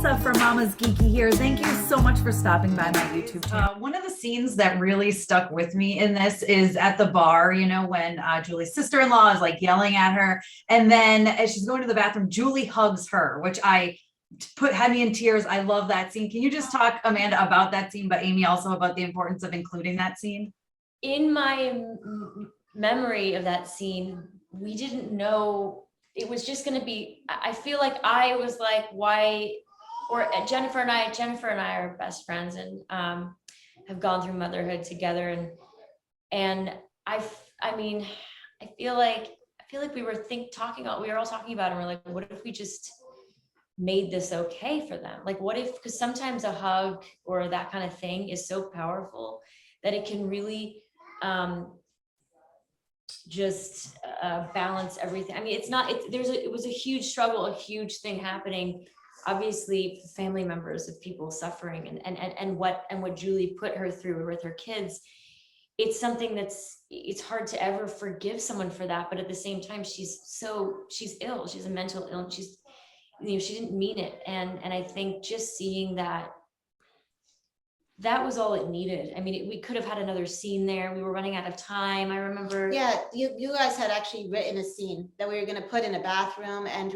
Tessa from MamasGeeky here. Thank you so much for stopping by my YouTube channel. One of the scenes that really stuck with me in this is at the bar, you know, when Julie's sister-in-law is like yelling at her. And then as she's going to the bathroom, Julie hugs her, which had me in tears. I love that scene. Can you just talk, Amanda, about that scene, but Amy also about the importance of including that scene? In my memory of that scene, we didn't know it was just going to be, I feel like I was like, why, or Jennifer and I are best friends and have gone through motherhood together. And I mean, I feel like we were all talking about it, and we're like, what if we just made this okay for them? Like, what if, because sometimes a hug or that kind of thing is so powerful that it can really just balance everything. I mean, it was a huge struggle, a huge thing happening, obviously family members of people suffering and what Julie put her through with her kids. It's something it's hard to ever forgive someone for that, but at the same time, she's ill, she's a mental ill, she didn't mean it. And I think just seeing that was all it needed. I mean, we could have had another scene there. We were running out of time. I remember. Yeah, you guys had actually written a scene that we were going to put in a bathroom, and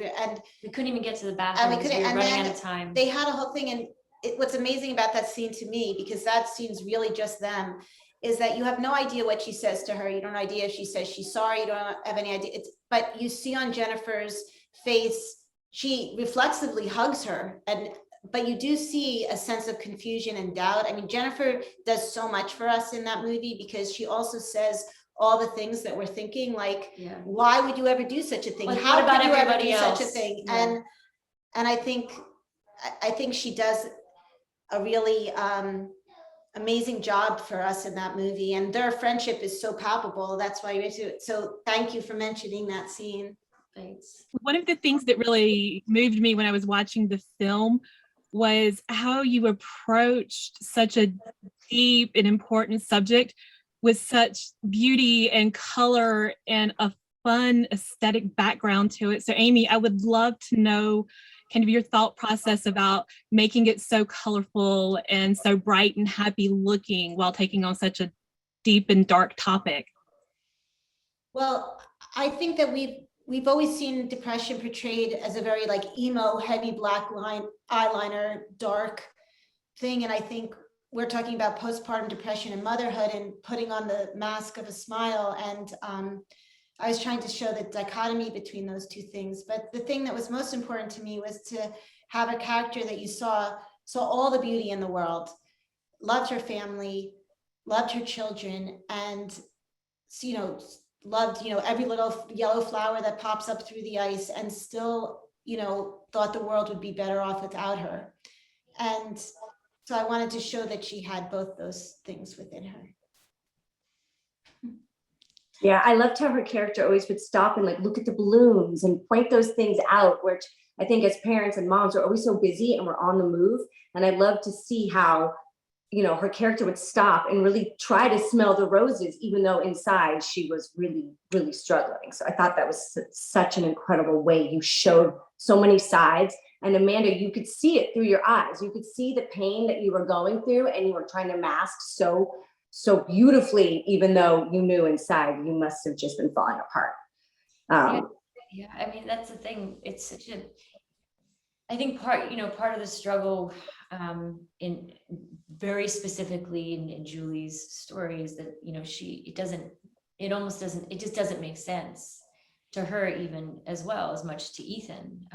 we couldn't even get to the bathroom. We were running out of time. They had a whole thing, and what's amazing about that scene to me, because that scene's really just them, is that you have no idea what she says to her. You don't have idea if she says she's sorry. You don't have any idea. But you see on Jennifer's face, she reflexively hugs her, but you do see a sense of confusion and doubt. I mean, Jennifer does so much for us in that movie, because she also says all the things that we're thinking, like, why would you ever do such a thing? Like, how about could you ever do else? such a thing? Yeah. And I think she does a really amazing job for us in that movie, and their friendship is so palpable. That's why you're into it. So thank you for mentioning that scene. Thanks. One of the things that really moved me when I was watching the film was how you approached such a deep and important subject with such beauty and color and a fun aesthetic background to it. So Amy, I would love to know kind of your thought process about making it so colorful and so bright and happy looking while taking on such a deep and dark topic. Well, I think that we've always seen depression portrayed as a very like emo, heavy black line, eyeliner, dark thing. And I think we're talking about postpartum depression and motherhood and putting on the mask of a smile. And I was trying to show the dichotomy between those two things. But the thing that was most important to me was to have a character that you saw all the beauty in the world, loved her family, loved her children, and, you know, loved, you know, every little yellow flower that pops up through the ice, and still, you know, thought the world would be better off without her. And so I wanted to show that she had both those things within her. Yeah, I loved how her character always would stop and like look at the balloons and point those things out, which I think as parents and moms are always so busy and we're on the move. And I love to see how, you know, her character would stop and really try to smell the roses, even though inside she was really, really struggling. So I thought that was such an incredible way. You showed so many sides. And Amanda, you could see it through your eyes. You could see the pain that you were going through, and you were trying to mask so beautifully, even though you knew inside you must have just been falling apart. Yeah, I mean, that's the thing. It's such a, I think part of the struggle in very specifically in Julie's story is that, you know, it just doesn't make sense to her even as well as much to Ethan.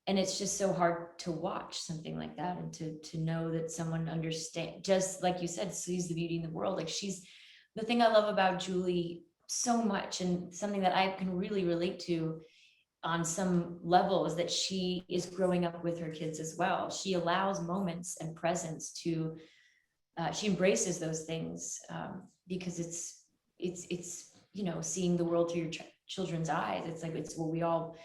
And it's just so hard to watch something like that, and to know that someone understands, just like you said, sees the beauty in the world. Like, she's the thing I love about Julie so much, and something that I can really relate to on some level, is that she is growing up with her kids as well. She allows moments and presence to, she embraces those things because it's, you know, seeing the world through your children's eyes. It's like, it's what we all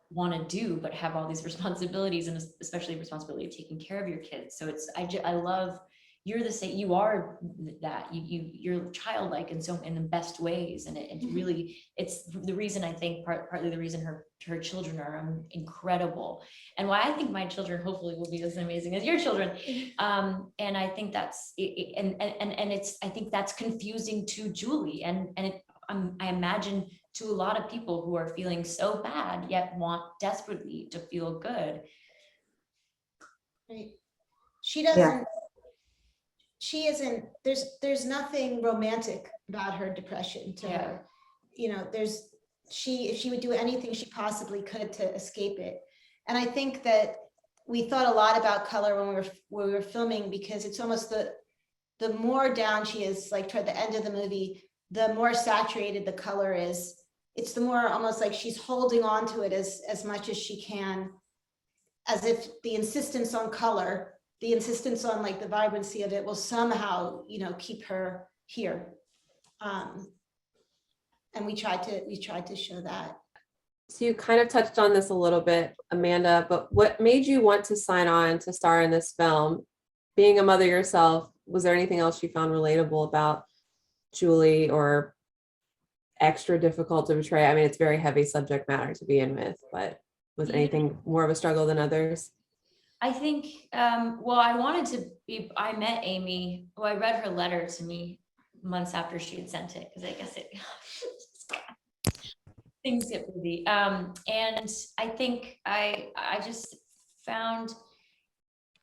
want to do, but have all these responsibilities, and especially responsibility of taking care of your kids. So I love you're the same, you are that, you're childlike in the best ways. And it really, it's the reason, I think, partly the reason her children are incredible, and why I think my children hopefully will be as amazing as your children. And I think that's I think that's confusing to Julie, and I imagine to a lot of people who are feeling so bad yet want desperately to feel good. Right. She doesn't, she isn't, there's nothing romantic about her depression to her. You know, if she would do anything she possibly could to escape it. And I think that we thought a lot about color when we were filming, because it's almost the more down she is, like toward the end of the movie, the more saturated the color is. It's the more almost like she's holding on to it as much as she can, as if the insistence on color, the insistence on like the vibrancy of it will somehow, you know, keep her here. And we tried to show that. So you kind of touched on this a little bit, Amanda, but what made you want to sign on to star in this film? Being a mother yourself, was there anything else you found relatable about Julie or extra difficult to portray? I mean, it's very heavy subject matter to begin with, but was anything more of a struggle than others? I think, well, I met Amy, I read her letter to me months after she had sent it, because I guess things get busy. And I think I just found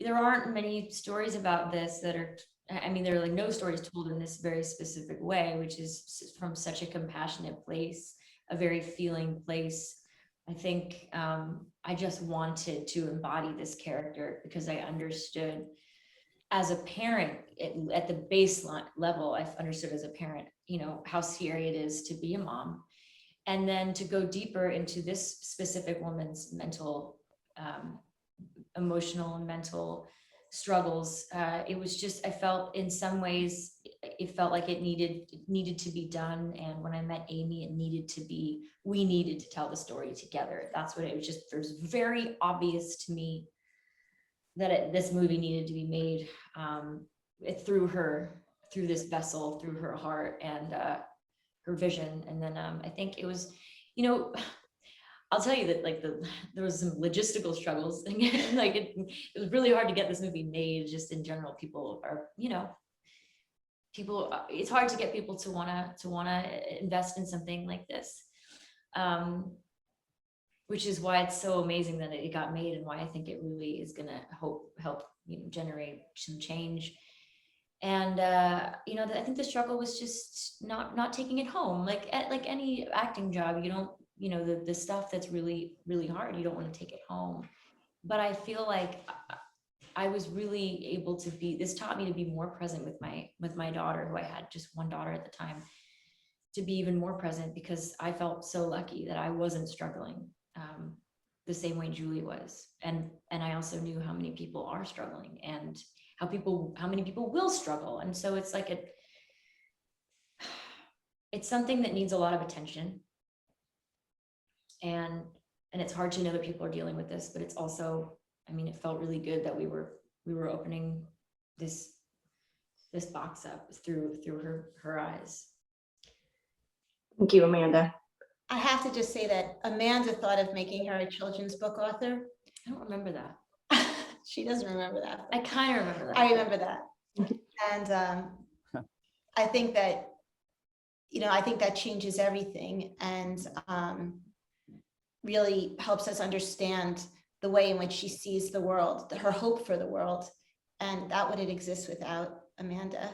there aren't many stories about this that are, I mean, there are like no stories told in this very specific way, which is from such a compassionate place, a very feeling place. I think I just wanted to embody this character because I understood as a parent at the baseline level, I've understood as a parent, you know, how scary it is to be a mom. And then to go deeper into this specific woman's mental, emotional and mental struggles. It was just, I felt in some ways, it felt like it needed to be done. And when I met Amy, we needed to tell the story together. That's what it was. It was very obvious to me that this movie needed to be made through this vessel, through her heart and her vision. And then I think it was, you know, I'll tell you that like there was some logistical struggles. Like it was really hard to get this movie made. Just in general, people are, you know, it's hard to get people to wanna invest in something like this, which is why it's so amazing that it got made, and why I think it really is gonna help you know, generate some change. And you know, I think the struggle was just not taking it home. Like any acting job, you don't, you know, the stuff that's really, really hard, you don't want to take it home. But I feel like I was really able to this taught me to be more present with my daughter, who I had just one daughter at the time, to be even more present, because I felt so lucky that I wasn't struggling the same way Julie was. And I also knew how many people are struggling, and how many people will struggle. And so it's like it's something that needs a lot of attention. And it's hard to know that people are dealing with this, but it's also, I mean, it felt really good that we were opening this box up through her eyes. Thank you, Amanda. I have to just say that Amanda thought of making her a children's book author. I don't remember that. She doesn't remember that. I kind of remember that. I remember that. And I think that, you know, I think that changes everything, and really helps us understand the way in which she sees the world, her hope for the world, and that wouldn't exist without Amanda.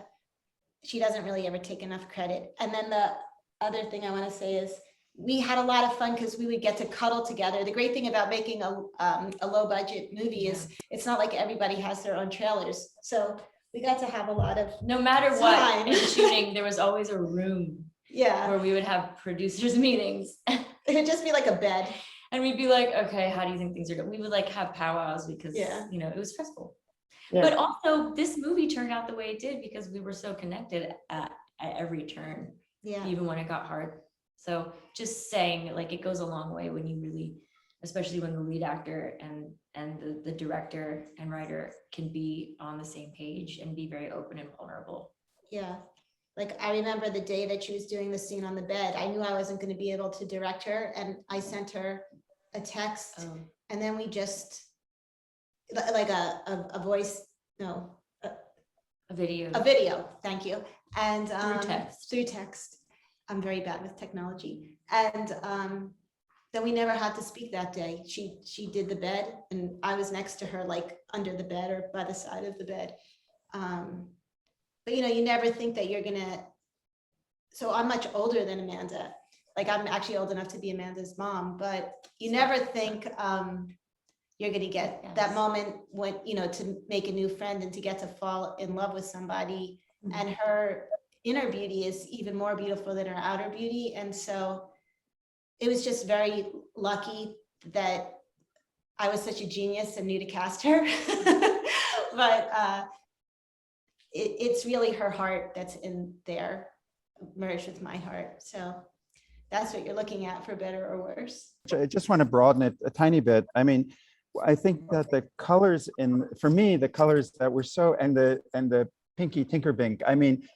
She doesn't really ever take enough credit. And then the other thing I want to say is we had a lot of fun because we would get to cuddle together. The great thing about making a low budget movie is it's not like everybody has their own trailers. So we got to have a lot of no matter what, in shooting, there was always a room where we would have producers meetings. It would just be like a bed. And we'd be like, okay, how do you think things are going? We would like have powwows because, you know, it was stressful. Yeah. But also this movie turned out the way it did because we were so connected at every turn, even when it got hard. So just saying, like, it goes a long way when you really especially when the lead actor and the director and writer can be on the same page and be very open and vulnerable. Yeah. Like I remember the day that she was doing the scene on the bed, I knew I wasn't going to be able to direct her, and I sent her a text, and then we just like a voice, no, A video. a video. Thank you. And Through text. I'm very bad with technology. And then we never had to speak that day. She did the bed, and I was next to her, like under the bed or by the side of the bed. But you know, you never think that you're gonna. So I'm much older than Amanda. Like I'm actually old enough to be Amanda's mom, but you never think you're gonna get that moment when, you know, to make a new friend and to get to fall in love with somebody. And her inner beauty is even more beautiful than her outer beauty. And so it was just very lucky that I was such a genius and knew to cast her. But it's really her heart that's in there, merged with my heart. So that's what you're looking at, for better or worse. I just want to broaden it a tiny bit. I mean, I think that the colors for me, the colors that were so, and the Pinky Tinkerbink, I mean,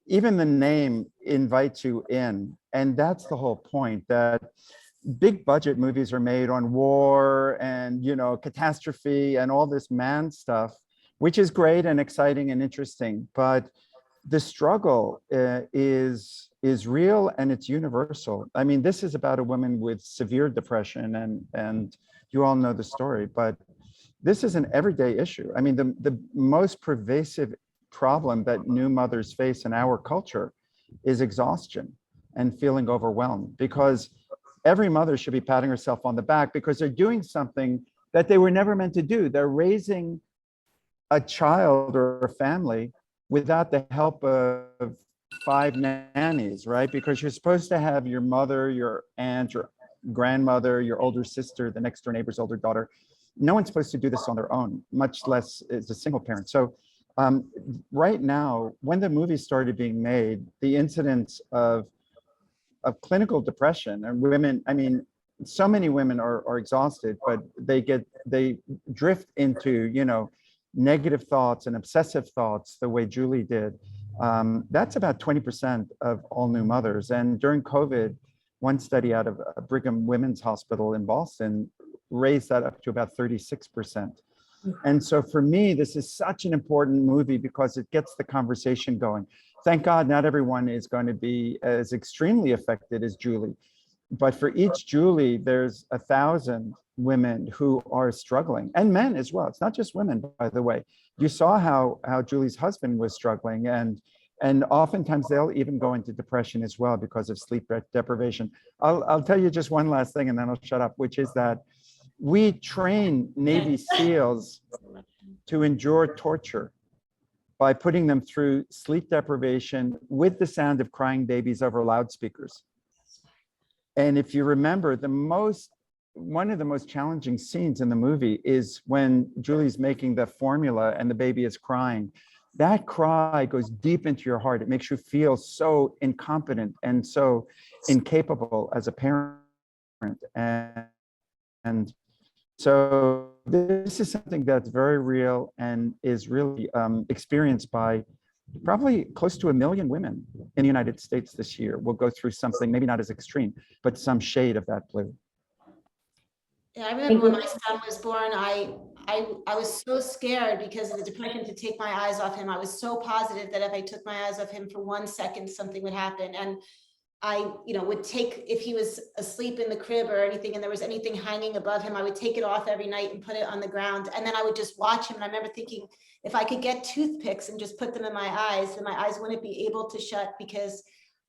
even the name invites you in. And that's the whole point, that big budget movies are made on war and, you know, catastrophe and all this man stuff, which is great and exciting and interesting. But the struggle is real and it's universal. I mean, this is about a woman with severe depression, and you all know the story, but this is an everyday issue. I mean, the most pervasive problem that new mothers face in our culture is exhaustion and feeling overwhelmed, because every mother should be patting herself on the back because they're doing something that they were never meant to do. They're raising a child or a family without the help of 5 nannies, right? Because you're supposed to have your mother, your aunt, your grandmother, your older sister, the next door neighbor's older daughter. No one's supposed to do this on their own, much less as a single parent. So right now, when the movie started being made, the incidence of clinical depression and women, I mean, so many women are exhausted, but they drift into, you know, negative thoughts and obsessive thoughts the way Julie did. That's about 20% of all new mothers. And during COVID, one study out of Brigham Women's Hospital in Boston raised that up to about 36%. And so for me, this is such an important movie because it gets the conversation going. Thank God not everyone is going to be as extremely affected as Julie. But for each Julie, there's 1,000 women who are struggling, and men as well. It's not just women, by the way. You saw how Julie's husband was struggling, and oftentimes they'll even go into depression as well because of sleep deprivation. I'll tell you just one last thing and then I'll shut up, which is that we train Navy SEALs to endure torture by putting them through sleep deprivation with the sound of crying babies over loudspeakers. And if you remember, one of the most challenging scenes in the movie is when Julie's making the formula and the baby is crying. That cry goes deep into your heart. It makes you feel so incompetent and so incapable as a parent. And so this is something that's very real and is really experienced by probably close to 1 million women in the United States this year will go through something, maybe not as extreme, but some shade of that blue. Yeah, I remember when my son was born, I was so scared because of the depression to take my eyes off him. I was so positive that if I took my eyes off him for 1 second, something would happen. And I, you know, would take, if he was asleep in the crib or anything, and there was anything hanging above him, I would take it off every night and put it on the ground. And then I would just watch him. And I remember thinking, if I could get toothpicks and just put them in my eyes, then my eyes wouldn't be able to shut, because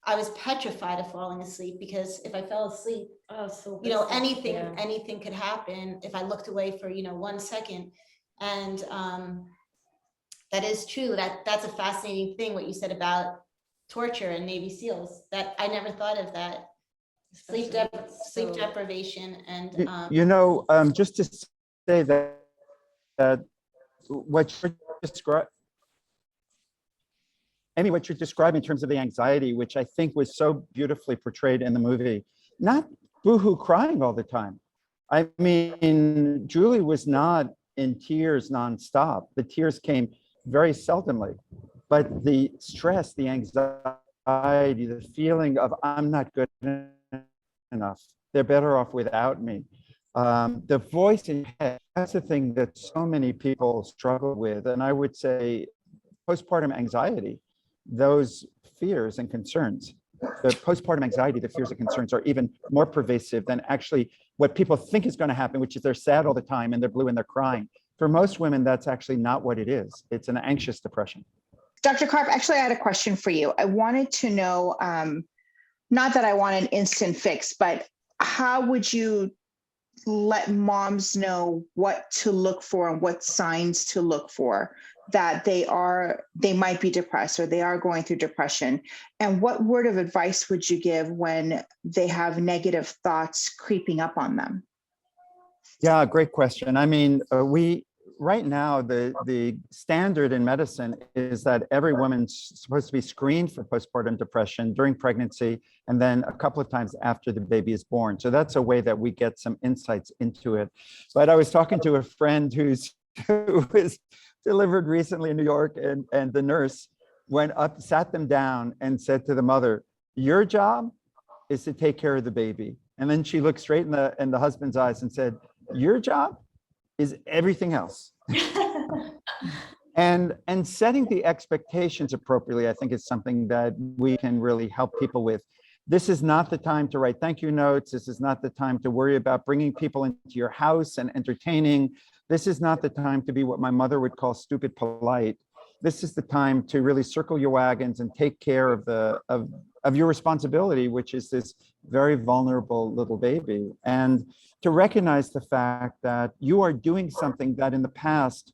I was petrified of falling asleep, because if I fell asleep, you know, anything could happen if I looked away for, you know, 1 second. And that is true. That's a fascinating thing, what you said about torture and Navy SEALs. That I never thought of that. Sleep deprivation and you know, just to say that what you're describing, Amy, what you're describing in terms of the anxiety, which I think was so beautifully portrayed in the movie, not boohoo crying all the time, I mean, Julie was not in tears nonstop. The tears came very seldomly, but the stress, the anxiety, the feeling of I'm not good enough, they're better off without me. The voice in your head, that's the thing that so many people struggle with. And I would say postpartum anxiety, those fears and concerns, the postpartum anxiety, the fears and concerns are even more pervasive than actually what people think is going to happen, which is they're sad all the time and they're blue and they're crying. For most women, that's actually not what it is. It's an anxious depression. Dr. Karp, actually, I had a question for you. I wanted to know, not that I want an instant fix, but how would you let moms know what to look for and what signs to look for that they might be depressed or they are going through depression? And what word of advice would you give when they have negative thoughts creeping up on them? Yeah, great question. I mean, right now, the standard in medicine is that every woman's supposed to be screened for postpartum depression during pregnancy and then a couple of times after the baby is born. So that's a way that we get some insights into it. But I was talking to a friend who was delivered recently in New York, and the nurse went up, sat them down and said to the mother, your job is to take care of the baby. And then she looked straight in the husband's eyes and said, your job is everything else. And setting the expectations appropriately, I think, is something that we can really help people with. This is not the time to write thank you notes. This is not the time to worry about bringing people into your house and entertaining. This is not the time to be what my mother would call stupid polite. This is the time to really circle your wagons and take care of your responsibility, which is this very vulnerable little baby. And to recognize the fact that you are doing something that in the past,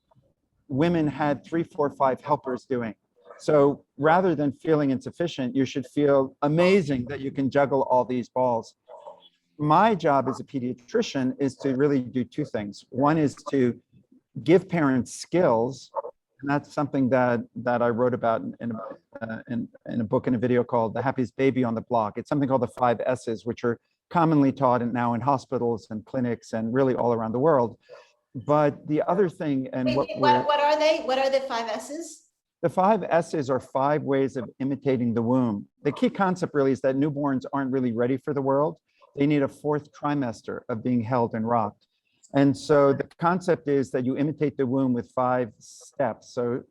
women had 3, 4, 5 helpers doing. So rather than feeling insufficient, you should feel amazing that you can juggle all these balls. My job as a pediatrician is to really do 2 things. One is to give parents skills, and that's something that I wrote about in a book and a video called The Happiest Baby on the Block. It's something called the 5 S's, which are commonly taught now in hospitals and clinics and really all around the world. But the other thing, and what are they? What are the 5 S's? The 5 S's are 5 ways of imitating the womb. The key concept really is that newborns aren't really ready for the world. They need a 4th trimester of being held and rocked. And so the concept is that you imitate the womb with 5 steps. So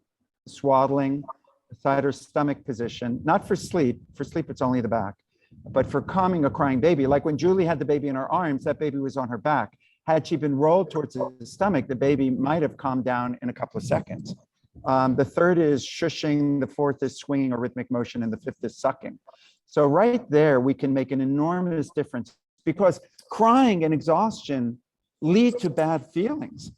swaddling, side or stomach position, not for sleep. For sleep, it's only the back. But for calming a crying baby, like when Julie had the baby in her arms, that baby was on her back. Had she been rolled towards the stomach, the baby might have calmed down in a couple of seconds. The 3rd is shushing, the 4th is swinging or rhythmic motion, and the 5th is sucking. So right there, we can make an enormous difference because crying and exhaustion lead to bad feelings.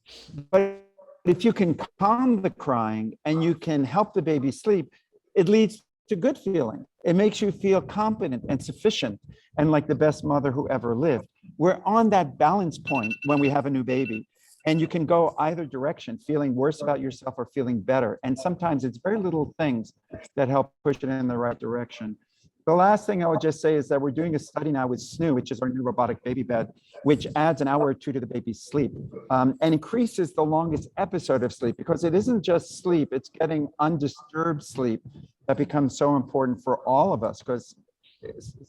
But if you can calm the crying and you can help the baby sleep, it leads to good feeling. It makes you feel competent and sufficient and like the best mother who ever lived. We're on that balance point when we have a new baby. And you can go either direction, feeling worse about yourself or feeling better. And sometimes it's very little things that help push it in the right direction. The last thing I would just say is that we're doing a study now with SNU, which is our new robotic baby bed, which adds an hour or 2 to the baby's sleep and increases the longest episode of sleep, because it isn't just sleep, it's getting undisturbed sleep that becomes so important for all of us, because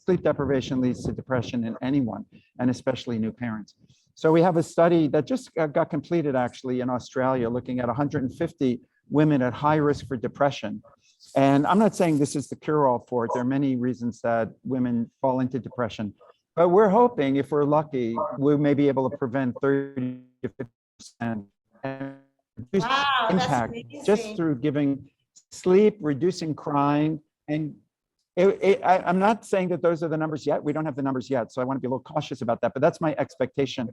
sleep deprivation leads to depression in anyone, and especially new parents. So we have a study that just got completed actually in Australia, looking at 150 women at high risk for depression. And I'm not saying this is the cure-all for it. There are many reasons that women fall into depression, but we're hoping, if we're lucky, we may be able to prevent 30 to 50% and reduce impact just through giving sleep, reducing crying. And I'm not saying that those are the numbers yet. We don't have the numbers yet, so I want to be a little cautious about that, but that's my expectation.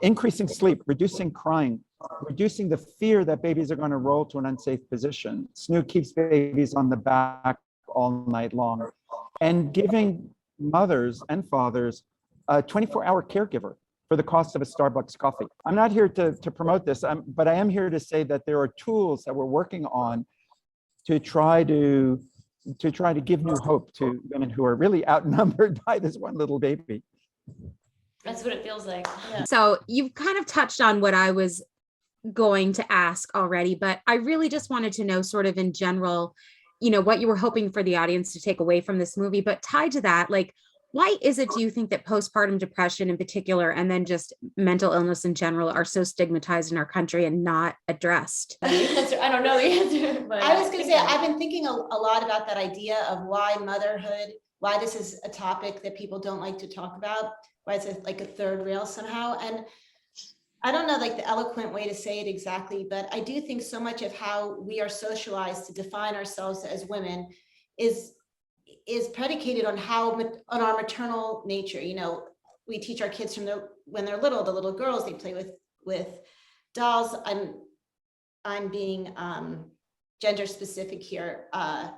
Increasing sleep, reducing crying, reducing the fear that babies are going to roll to an unsafe position. SNU keeps babies on the back all night long, and giving mothers and fathers a 24-hour caregiver for the cost of a Starbucks coffee. I'm not here to promote this, but I am here to say that there are tools that we're working on to try to give new hope to women who are really outnumbered by this one little baby. That's what it feels like. So you've kind of touched on what I was going to ask already, but I really just wanted to know sort of in general, you know, what you were hoping for the audience to take away from this movie. But tied to that, like, why is it, do you think, that postpartum depression in particular, and then just mental illness in general, are so stigmatized in our country and not addressed? I don't know the answer, but I was gonna say, I've been thinking a lot about that idea of why motherhood, why this is a topic that people don't like to talk about, why it's like a third rail somehow. And I don't know like the eloquent way to say it exactly, but I do think so much of how we are socialized to define ourselves as women is predicated on on our maternal nature. You know, we teach our kids from when they're little, the little girls, they play with dolls. I'm being gender specific here. I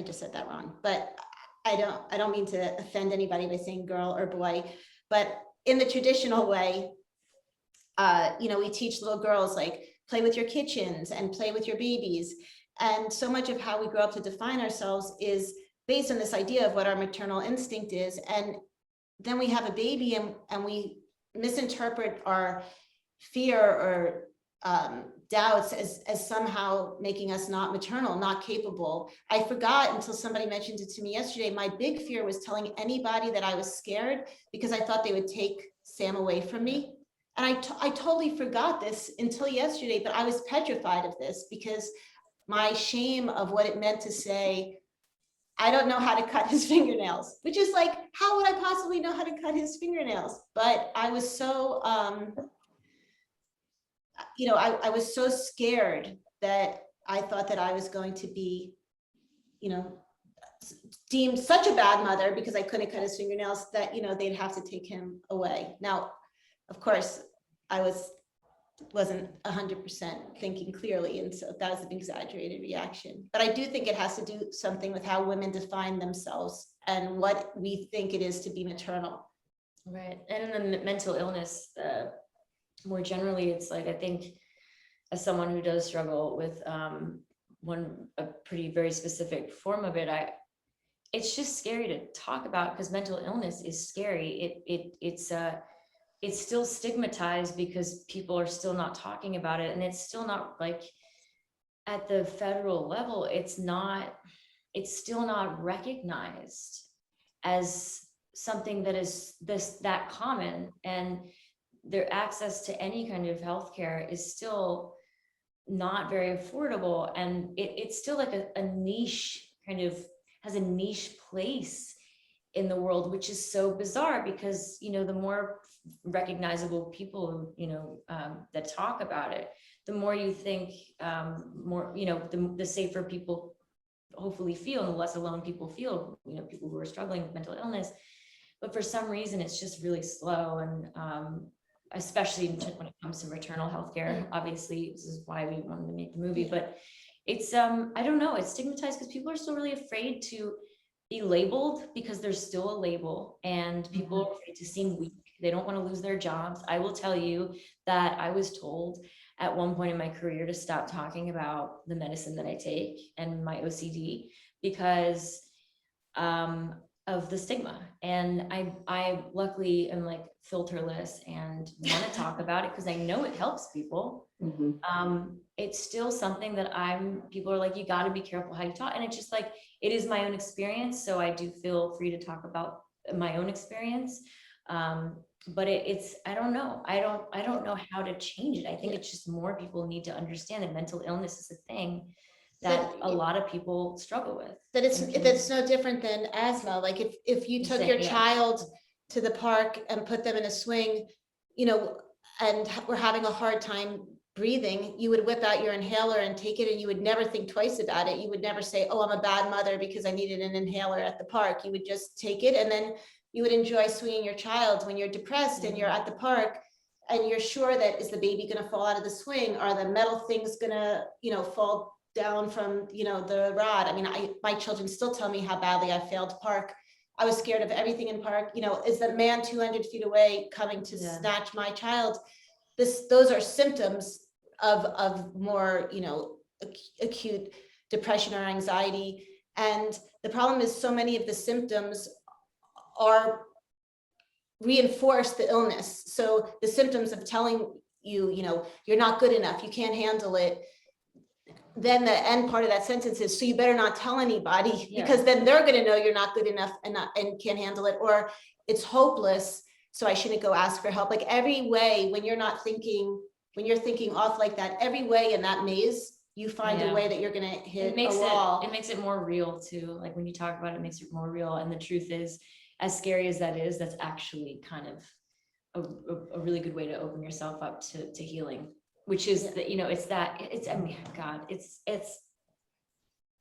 just said that wrong, but I don't mean to offend anybody by saying girl or boy, but in the traditional way, you know, we teach little girls like play with your kitchens and play with your babies. And so much of how we grow up to define ourselves is based on this idea of what our maternal instinct is. And then we have a baby and we misinterpret our fear or doubts as somehow making us not maternal, not capable. I forgot until somebody mentioned it to me yesterday. My big fear was telling anybody that I was scared because I thought they would take Sam away from me. And I totally forgot this until yesterday, but I was petrified of this because my shame of what it meant to say, I don't know how to cut his fingernails, which is like, how would I possibly know how to cut his fingernails? But I was so, you know, I was so scared that I thought that I was going to be, you know, deemed such a bad mother because I couldn't cut his fingernails that, you know, they'd have to take him away. Now, of course, I wasn't 100% thinking clearly, and so that was an exaggerated reaction. But I do think it has to do something with how women define themselves and what we think it is to be maternal. Right, and in the mental illness, more generally, it's like, I think as someone who does struggle with a pretty very specific form of it, it's just scary to talk about because mental illness is scary. It's still stigmatized because people are still not talking about it, and it's still not like at the federal level, it's still not recognized as something that is that common, and their access to any kind of healthcare is still not very affordable, and it's still like a niche, kind of has a niche place in the world, which is so bizarre because, you know, the more recognizable people, you know, that talk about it, the more you think, more, you know, the safer people hopefully feel, and the less alone people feel, you know, people who are struggling with mental illness. But for some reason, it's just really slow, and especially when it comes to maternal health care. Obviously, this is why we wanted to make the movie, but it's, I don't know, it's stigmatized because people are still really afraid to be labeled because there's still a label, and people are afraid to seem weak. They don't want to lose their jobs. I will tell you that I was told at one point in my career to stop talking about the medicine that I take and my OCD because of the stigma. And I luckily am like filterless and want to talk about it because I know it helps people. It's still something that people are like, you got to be careful how you talk. And it's just like, it is my own experience. So I do feel free to talk about my own experience. But it's, I don't know. I don't know how to change it. I think it's just more people need to understand that mental illness is a thing that a lot of people struggle with. That it's no different than asthma. Like if you took your child to the park and put them in a swing, you know, and we're having a hard time breathing, you would whip out your inhaler and take it, and you would never think twice about it. You would never say, oh, I'm a bad mother because I needed an inhaler at the park. You would just take it, and then you would enjoy swinging your child. When you're depressed and you're at the park and you're sure that, is the baby going to fall out of the swing? Are the metal things going to, you know, fall down from, you know, the rod? I mean, my children still tell me how badly I failed to park. I was scared of everything in park. You know, is the man 200 feet away coming to snatch my child? Those are symptoms of more, you know, acute depression or anxiety. And the problem is so many of the symptoms are reinforce the illness. So the symptoms of telling you, you know, you're not good enough, you can't handle it, then the end part of that sentence is, so you better not tell anybody, because then they're going to know you're not good enough and can't handle it, or it's hopeless, so I shouldn't go ask for help. Like every way, when you're thinking off like that, every way in that maze, you find a way that you're going to hit a wall. It makes it more real too. Like when you talk about it, it makes it more real. And the truth is, as scary as that is, that's actually kind of a really good way to open yourself up to healing, which is that, you know, I mean, God, it's,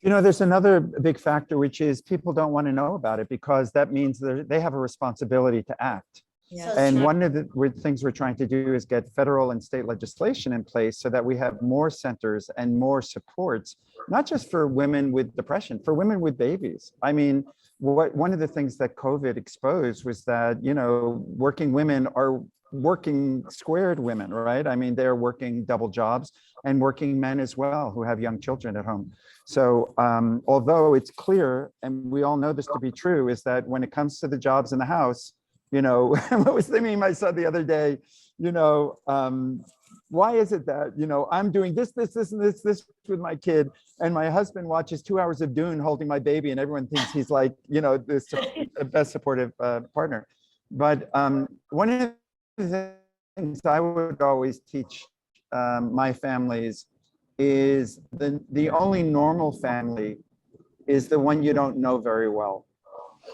you know, there's another big factor, which is people don't want to know about it, because that means they have a responsibility to act. So And true. one of the things we're trying to do is get federal and state legislation in place so that we have more centers and more supports, not just for women with depression, for women with babies. I mean, one of the things that COVID exposed was that, you know, working women are working squared women, right? I mean, they're working double jobs, and working men as well who have young children at home. So although it's clear, and we all know this to be true, is that when it comes to the jobs in the house, you know, what was the meme I saw the other day, you know, why is it that, you know, I'm doing this with my kid, and my husband watches 2 hours of Dune holding my baby, and everyone thinks he's like, you know, the best supportive partner. But one of the things I would always teach my families is the only normal family is the one you don't know very well,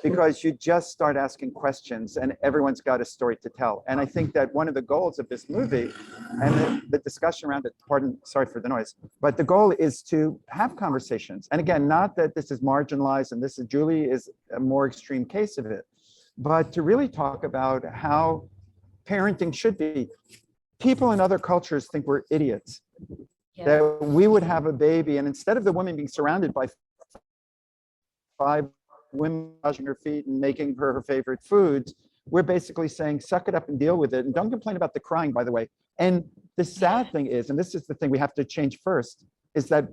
because you just start asking questions and everyone's got a story to tell. And I think that one of the goals of this movie and the discussion around it, sorry for the noise, but the goal is to have conversations. And again, not that this is marginalized and Julie is a more extreme case of it, but to really talk about how parenting should be. People in other cultures think we're idiots, that we would have a baby, and instead of the woman being surrounded by 5 women washing her feet and making her favorite foods, we're basically saying, suck it up and deal with it. And don't complain about the crying, by the way. And the sad thing is, and this is the thing we have to change first, is that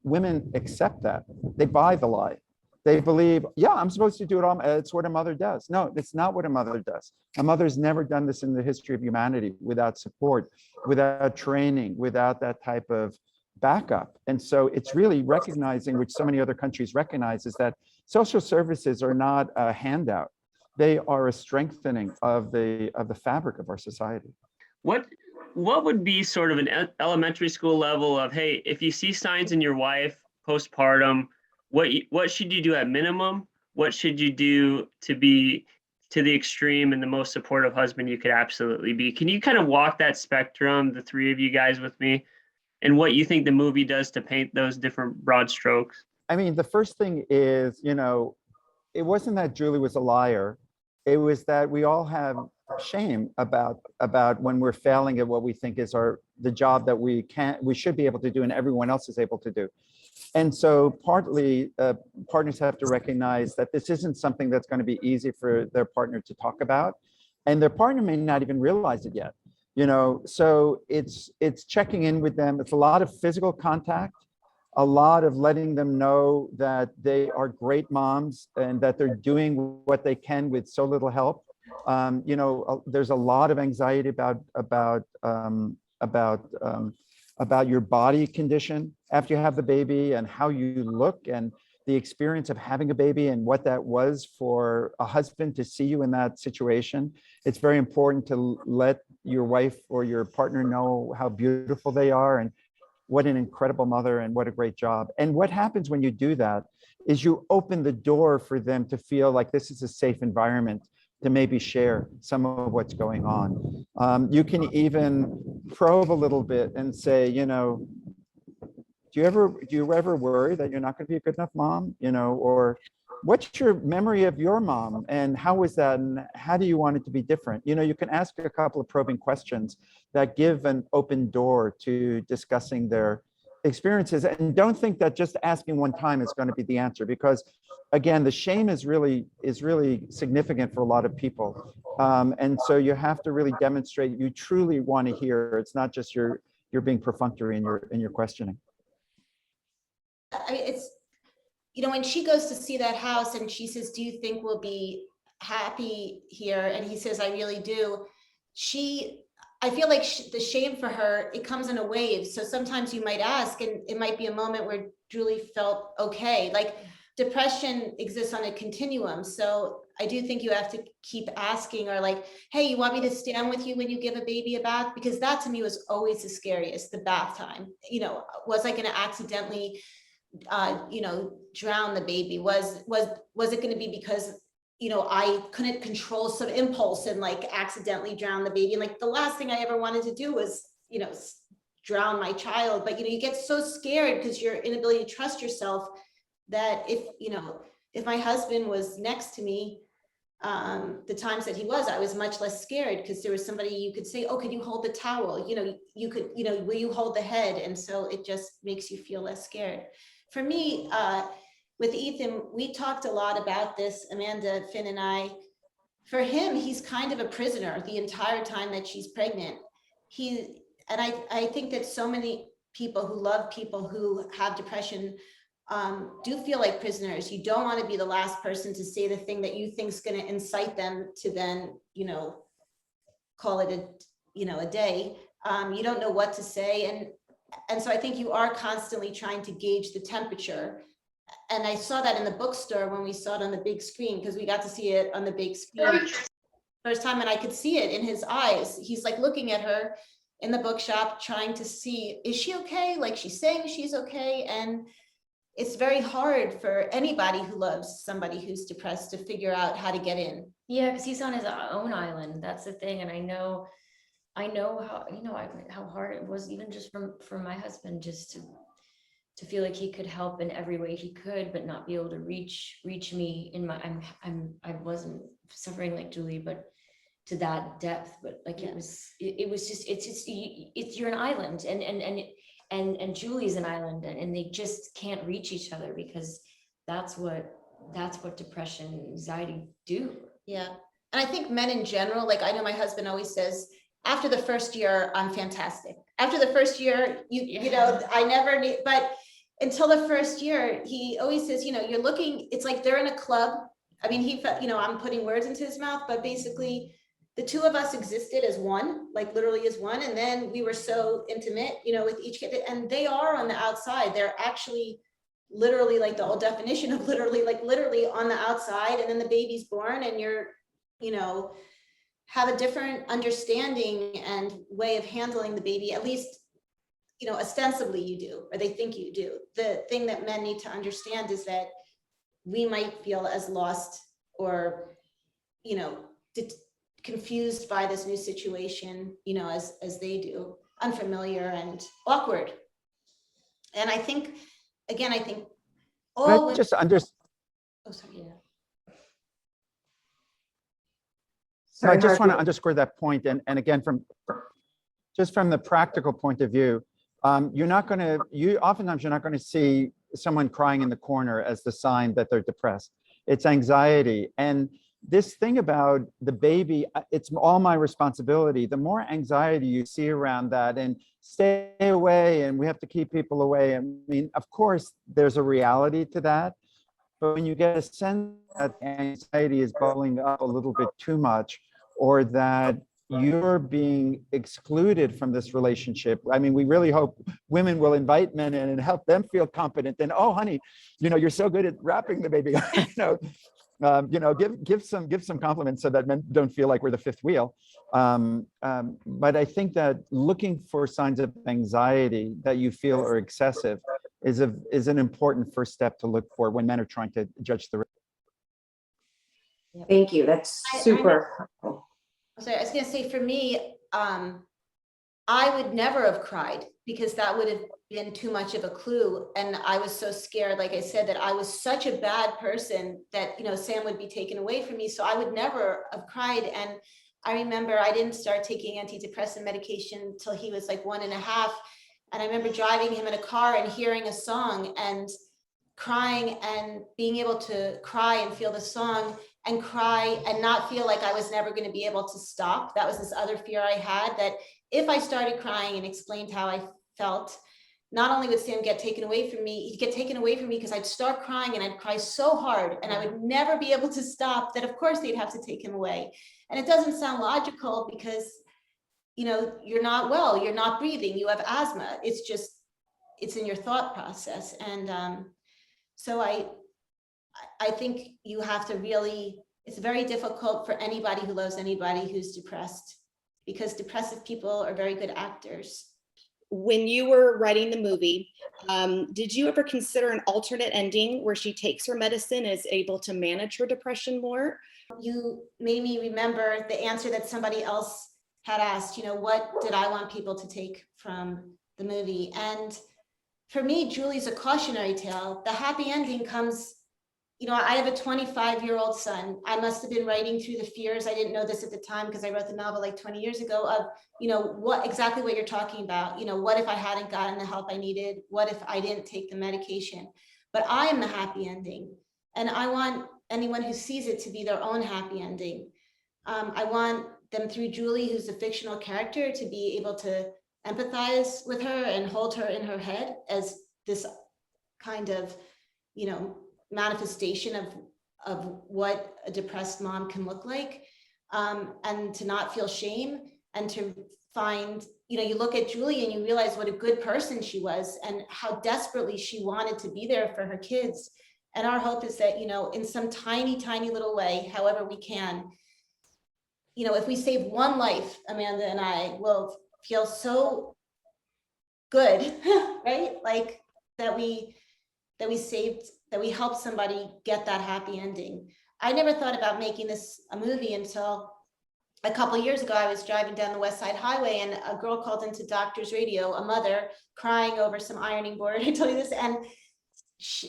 women accept that. They buy the lie. They believe, yeah, I'm supposed to do it all. It's what a mother does. No, it's not what a mother does. A mother's never done this in the history of humanity without support, without training, without that type of backup. And so it's really recognizing, which so many other countries recognize, is that social services are not a handout. They are a strengthening of the fabric of our society. What would be sort of an elementary school level of, hey, if you see signs in your wife postpartum, what should you do at minimum? What should you do to be to the extreme and the most supportive husband you could absolutely be? Can you kind of walk that spectrum, the three of you guys with me, and what you think the movie does to paint those different broad strokes? I mean, the first thing is, you know, it wasn't that Julie was a liar. It was that we all have shame about when we're failing at what we think is the job that we should be able to do and everyone else is able to do. And so partly partners have to recognize that this isn't something that's going to be easy for their partner to talk about, and their partner may not even realize it yet. You know, so it's checking in with them. It's a lot of physical contact, a lot of letting them know that they are great moms and that they're doing what they can with so little help. You know, there's a lot of anxiety about your body condition after you have the baby and how you look and the experience of having a baby and what that was for a husband to see you in that situation. It's very important to let your wife or your partner know how beautiful they are and what an incredible mother and what a great job. And what happens when you do that is you open the door for them to feel like this is a safe environment to maybe share some of what's going on. You can even probe a little bit and say, you know, do you ever worry that you're not going to be a good enough mom? You know, or what's your memory of your mom and how was that and how do you want it to be different? You know, you can ask a couple of probing questions that give an open door to discussing their experiences, and don't think that just asking one time is going to be the answer, because again, the shame is really significant for a lot of people. And so you have to really demonstrate you truly want to hear. It's not just you're being perfunctory in your questioning. I mean, it's, you know, when she goes to see that house and she says, do you think we'll be happy here, and he says, I really do. I feel like the shame for her, it comes in a wave. So sometimes you might ask, and it might be a moment where Julie felt okay. Like depression exists on a continuum. So I do think you have to keep asking, or like, hey, you want me to stand with you when you give a baby a bath? Because that to me was always the scariest, the bath time. You know, was I going to accidentally, drown the baby? Was it going to be because I couldn't control some impulse and like accidentally drown the baby? And like the last thing I ever wanted to do was, drown my child. But, you get so scared because your inability to trust yourself that if my husband was next to me, the times that he was, I was much less scared because there was somebody you could say, oh, can you hold the towel? You could, will you hold the head? And so it just makes you feel less scared. For me, with Ethan, we talked a lot about this, Amanda, Finn, and I. For him, he's kind of a prisoner the entire time that she's pregnant. I think that so many people who love people who have depression do feel like prisoners. You don't want to be the last person to say the thing that you think is going to incite them to then, call it a day. You don't know what to say. And so I think you are constantly trying to gauge the temperature. And I saw that in the bookstore when we saw it on the big screen, because we got to see it on the big screen first time, and I could see it in his eyes. He's like looking at her in the bookshop, trying to see, is she okay? Like she's saying she's okay. And it's very hard for anybody who loves somebody who's depressed to figure out how to get in. Yeah, because he's on his own island. That's the thing. And I know how, how hard it was, even just for my husband, just to feel like he could help in every way he could, but not be able to reach me in my, I wasn't suffering like Julie, but to that depth. But like, it was just, you're an island, and Julie's an island, and they just can't reach each other, because that's what depression, anxiety do. Yeah. And I think men in general, like I know my husband always says, after the first year, I'm fantastic. After the first year, I never need, but until the first year, he always says, you're looking, it's like they're in a club. I mean, he felt, I'm putting words into his mouth, but basically the two of us existed as one, like literally as one. And then we were so intimate, with each kid, and they are on the outside. They're actually literally, like the old definition of literally on the outside. And then the baby's born, and you're, have a different understanding and way of handling the baby, at least, ostensibly you do, or they think you do. The thing that men need to understand is that we might feel as lost or, confused by this new situation, as they do, unfamiliar and awkward. And I think, again, all I just understand. Oh, sorry, yeah. So I just want to underscore that point. And again, from the practical point of view, oftentimes you're not going to see someone crying in the corner as the sign that they're depressed. It's anxiety. And this thing about the baby, it's all my responsibility. The more anxiety you see around that, and stay away, and we have to keep people away. I mean, of course, there's a reality to that. But when you get a sense that anxiety is bubbling up a little bit too much, or that you're being excluded from this relationship. I mean, we really hope women will invite men in and help them feel confident. Then, oh, honey, you're so good at wrapping the baby. Give some compliments so that men don't feel like we're the fifth wheel. But I think that looking for signs of anxiety that you feel are excessive is an important first step to look for when men are trying to judge the. Thank you. That's super helpful. So I was going to say, for me, I would never have cried, because that would have been too much of a clue. And I was so scared, like I said, that I was such a bad person that, Sam would be taken away from me. So I would never have cried. And I remember I didn't start taking antidepressant medication till he was like 1.5. And I remember driving him in a car and hearing a song and crying, and being able to cry and feel the song and cry and not feel like I was never going to be able to stop. That was this other fear I had, that if I started crying and explained how I felt, not only would Sam get taken away from me, he'd get taken away from me because I'd start crying and I'd cry so hard and I would never be able to stop, that of course they'd have to take him away. And it doesn't sound logical because, you know, you're not well, you're not breathing, you have asthma. It's just, it's in your thought process. And so I think you have to really, it's very difficult for anybody who loves anybody who's depressed, because depressive people are very good actors. When you were writing the movie, did you ever consider an alternate ending where she takes her medicine and is able to manage her depression more? You made me remember the answer that somebody else had asked, you know, what did I want people to take from the movie? And for me, Julie's a cautionary tale. The happy ending comes, you know, I have a 25-year-old son. I must have been writing through the fears. I didn't know this at the time because I wrote the novel like 20 years ago of, you know, what exactly what you're talking about. You know, what if I hadn't gotten the help I needed? What if I didn't take the medication? But I am the happy ending. And I want anyone who sees it to be their own happy ending. I want them, through Julie, who's a fictional character, to be able to empathize with her and hold her in her head as this kind of, you know, manifestation of what a depressed mom can look like, and to not feel shame, and to find, you know, you look at Julie and you realize what a good person she was and how desperately she wanted to be there for her kids. And our hope is that, you know, in some tiny, tiny little way, however we can, you know, if we save one life, Amanda and I will feel so good, right? Like that we saved, that we helped somebody get that happy ending. I never thought about making this a movie until a couple of years ago. I was driving down the West Side Highway and a girl called into doctor's radio, a mother crying over some ironing board. I tell you this, and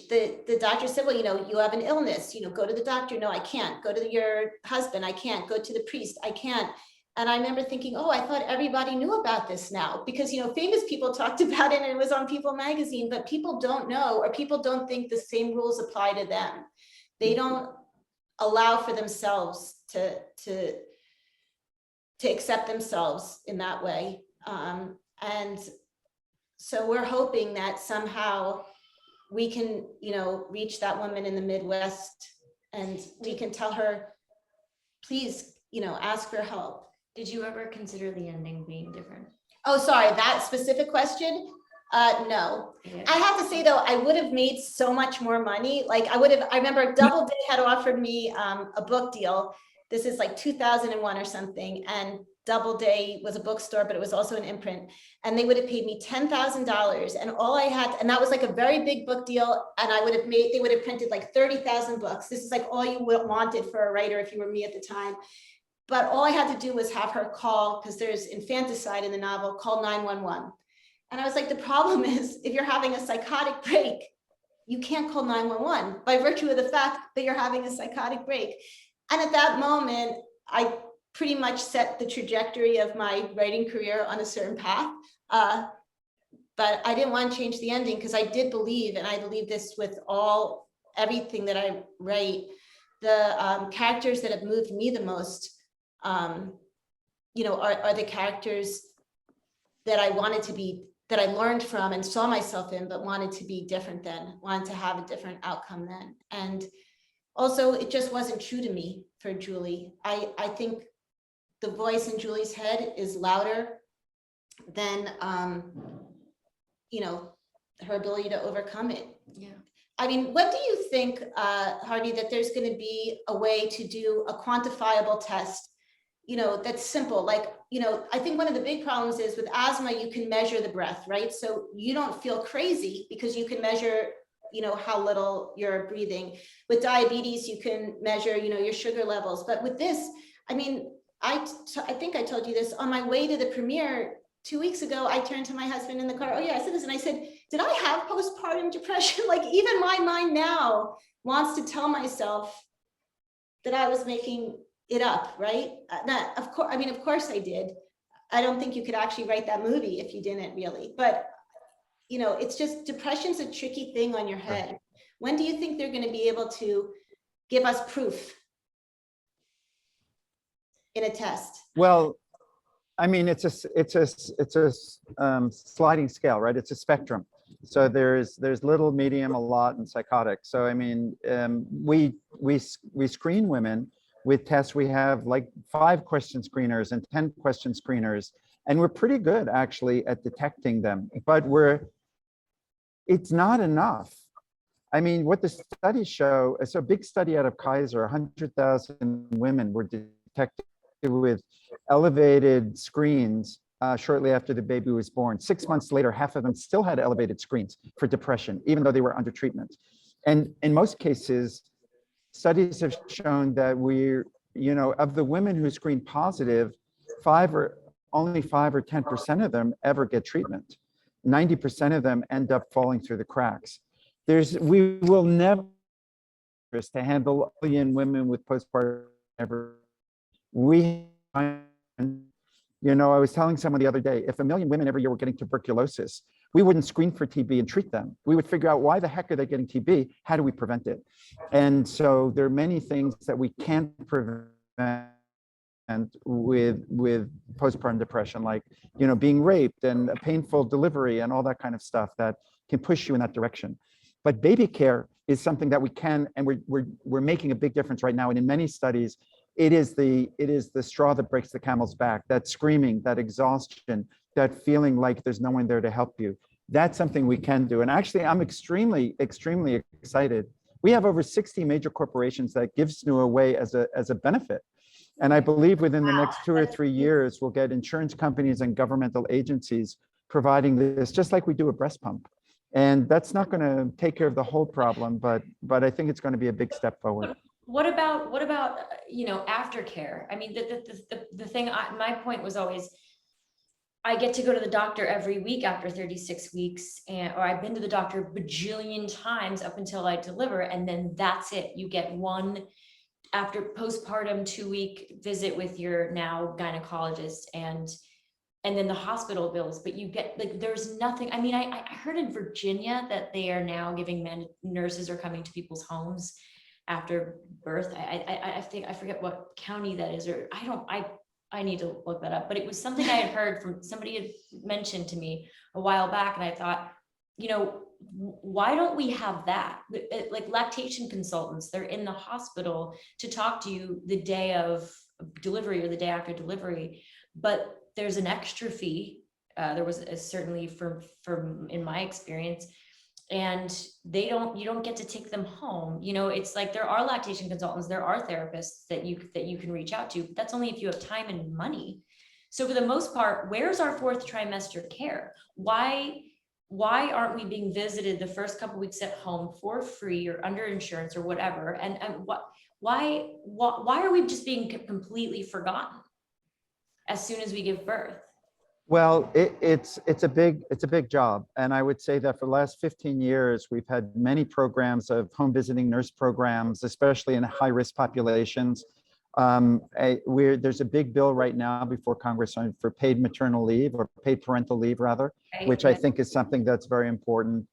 the doctor said, well, you know, you have an illness, you know, go to the doctor. No, I can't. Go to your husband. I can't. Go to the priest. I can't. And I remember thinking, oh, I thought everybody knew about this now, because, you know, famous people talked about it and it was on People magazine, but people don't know, or people don't think the same rules apply to them. They don't allow for themselves to accept themselves in that way. And so we're hoping that somehow we can, you know, reach that woman in the Midwest and we can tell her, please, you know, ask for help. Did you ever consider the ending being different? Oh, sorry, that specific question? No. Yeah. I have to say though, I would have made so much more money. Like I remember Doubleday had offered me a book deal. This is like 2001 or something. And Doubleday was a bookstore, but it was also an imprint. And they would have paid me $10,000. And all I had, and that was like a very big book deal. And they would have printed like 30,000 books. This is like all you wanted for a writer if you were me at the time. But all I had to do was have her call, because there's infanticide in the novel, call 911. And I was like, the problem is if you're having a psychotic break, you can't call 911 by virtue of the fact that you're having a psychotic break. And at that moment, I pretty much set the trajectory of my writing career on a certain path. But I didn't want to change the ending, because I did believe, and I believe this with everything that I write, the characters that have moved me the most, you know, are the characters that I wanted to be, that I learned from and saw myself in, but wanted to be different than, wanted to have a different outcome then. And also, it just wasn't true to me for Julie. I think the voice in Julie's head is louder than, you know, her ability to overcome it. Yeah. I mean, when do you think, Harvey, that there's going to be a way to do a quantifiable test, you know, that's simple? Like, you know, I think one of the big problems is with asthma, you can measure the breath, right? So you don't feel crazy because you can measure, you know, how little you're breathing. With diabetes, you can measure, you know, your sugar levels. But with this, I mean, I think I told you this on my way to the premiere 2 weeks ago. I turned to my husband in the car. Oh yeah, I said this, and I said, did I have postpartum depression? Like, even my mind now wants to tell myself that I was making it up, right? Not, of course, I mean, of course I did. I don't think you could actually write that movie if you didn't really, but you know, it's just, depression's a tricky thing on your head. When do you think they're going to be able to give us proof in a test? Well, I mean, it's a sliding scale, right? It's a spectrum. So there's little, medium, a lot, and psychotic. So I mean, we screen women with tests. We have like 5 question screeners and 10 question screeners, and we're pretty good actually at detecting them. But it's not enough. I mean, what the studies show, so a big study out of Kaiser, 100,000 women were detected with elevated screens shortly after the baby was born. 6 months later, half of them still had elevated screens for depression, even though they were under treatment. And in most cases, studies have shown that of the women who screen positive, only 5 or 10% of them ever get treatment. 90% of them end up falling through the cracks. We will never to handle a million women with postpartum ever. I was telling someone the other day, if 1 million women every year were getting tuberculosis, we wouldn't screen for TB and treat them. We would figure out why the heck are they getting TB? How do we prevent it? And so there are many things that we can't prevent with postpartum depression, like being raped and a painful delivery and all that kind of stuff that can push you in that direction. But baby care is something that we can, and we're making a big difference right now. And in many studies, it is the straw that breaks the camel's back. That screaming, that exhaustion, that feeling like there's no one there to help you. That's something we can do. And actually, I'm extremely, extremely excited. We have over 60 major corporations that give SNU away as a benefit. And I believe within the next 2 or 3 years, we'll get insurance companies and governmental agencies providing this, just like we do a breast pump. And that's not going to take care of the whole problem, but I think it's going to be a big step forward. What about aftercare? I mean, the thing, my point was always, I get to go to the doctor every week after 36 weeks, or I've been to the doctor a bajillion times up until I deliver, and then that's it. You get one after postpartum 2-week visit with your now gynecologist, and then the hospital bills, but you get there's nothing. I mean, I heard in Virginia that they are now giving nurses are coming to people's homes after birth. I think I forget what county that is, or I need to look that up, but it was something I had heard from somebody had mentioned to me a while back. And I thought, why don't we have that? Like lactation consultants, they're in the hospital to talk to you the day of delivery or the day after delivery, but there's an extra fee. There was certainly from in my experience, and you don't get to take them home. It's like there are lactation consultants, there are therapists that you can reach out to, but that's only if you have time and money. So for the most part, where's our 4th trimester care? Why aren't we being visited the first couple weeks at home for free or under insurance or whatever? And why are we just being completely forgotten as soon as we give birth? Well, it's a big job. And I would say that for the last 15 years, we've had many programs of home visiting nurse programs, especially in high-risk populations. There's a big bill right now before Congress for paid maternal leave, or paid parental leave rather, which I think is something that's very important.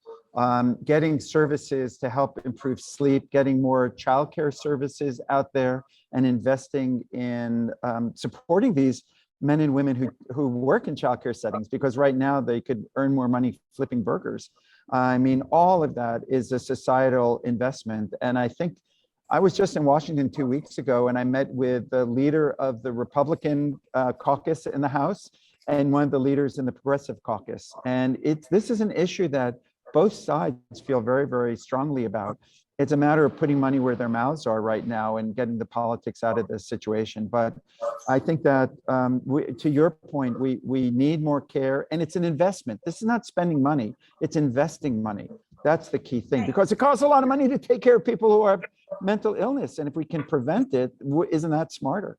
Getting services to help improve sleep, getting more childcare services out there, and investing in supporting these men and women who work in childcare settings, because right now they could earn more money flipping burgers. I mean, all of that is a societal investment. And I think I was just in Washington 2 weeks ago, and I met with the leader of the Republican caucus in the House and one of the leaders in the Progressive caucus. And this is an issue that both sides feel very, very strongly about. It's a matter of putting money where their mouths are right now and getting the politics out of this situation. But I think that to your point, we need more care, and it's an investment. This is not spending money, it's investing money. That's the key thing, because it costs a lot of money to take care of people who have mental illness. And if we can prevent it, isn't that smarter?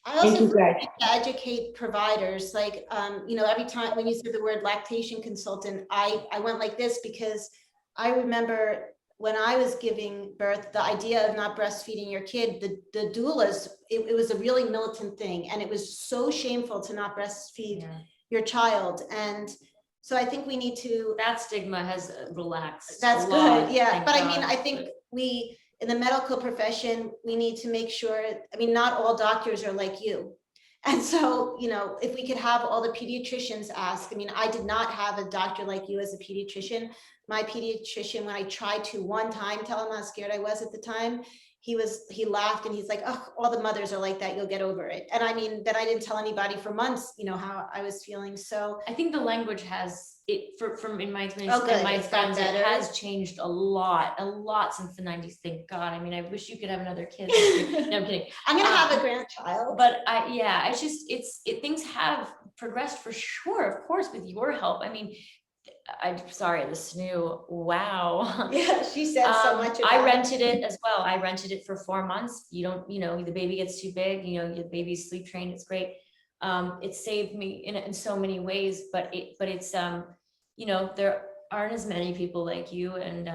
I also think we need to educate providers. Like, every time when you said the word lactation consultant, I went like this, because I remember when I was giving birth, the idea of not breastfeeding your kid, the doulas, it was a really militant thing. And it was so shameful to not breastfeed your child. And so I think we need to. That stigma has relaxed. That's good. Yeah. But I mean, I think we, in the medical profession, we need to make sure, not all doctors are like you. And so, you know, if we could have all the pediatricians ask, I mean, I did not have a doctor like you as a pediatrician. My pediatrician, when I tried to one time tell him how scared I was at the time, he laughed and he's like, oh, all the mothers are like that, you'll get over it. And I mean, then I didn't tell anybody for months, you know, how I was feeling. So I think the language has from in my experience, Oh, good. and my It's got friends, it better. has changed a lot since the 90s. Thank God. I mean, I wish you could have another kid. No, I'm kidding. I'm gonna have a grandchild. But it's just, things have progressed for sure, of course, with your help. I mean, I'm sorry, the snoo. Wow. Yeah, she said so much about I rented it as well. I rented it for 4 months. You don't, you know, the baby gets too big, you know, your baby's sleep trained. It's great. It saved me in so many ways, but it's, you know, there aren't as many people like you, and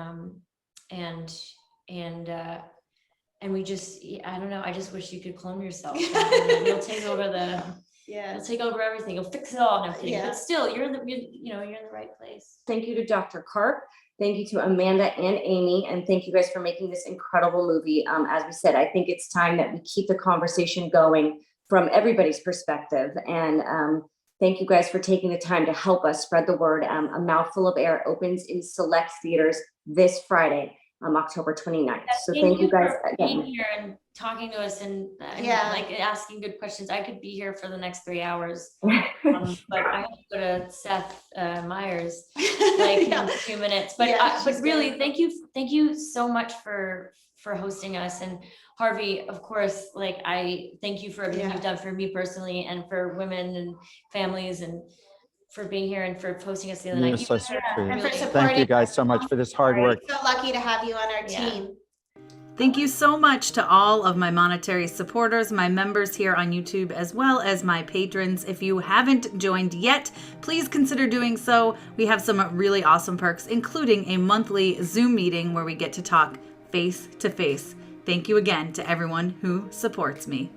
we just, I don't know. I just wish you could clone yourself. You'll take over you'll take over everything. You'll fix it all. No, I'm kidding. Yeah. But still, you're in the right place. Thank you to Dr. Karp. Thank you to Amanda and Amy. And thank you guys for making this incredible movie. As we said, I think it's time that we keep the conversation going from everybody's perspective. And thank you guys for taking the time to help us spread the word. A Mouthful of Air opens in select theaters this Friday, October 29th. So thank you guys for being again. here and talking to us and Yeah. like asking good questions. I could be here for the next 3 hours, but I have to go to Seth Meyers like Yeah. in 2 minutes. But Yeah, but she's really, good. thank you so much for hosting us. And Harvey, of course, like I thank you for everything you've done for me personally and for women and families, and for being here and for hosting us the other You're night. so You guys sweet. are And for really- supporting Thank you guys so much for this hard work. So lucky to have you on our Yeah. team. Thank you so much to all of my monetary supporters, my members here on YouTube, as well as my patrons. If you haven't joined yet, please consider doing so. We have some really awesome perks, including a monthly Zoom meeting where we get to talk face to face. Thank you again to everyone who supports me.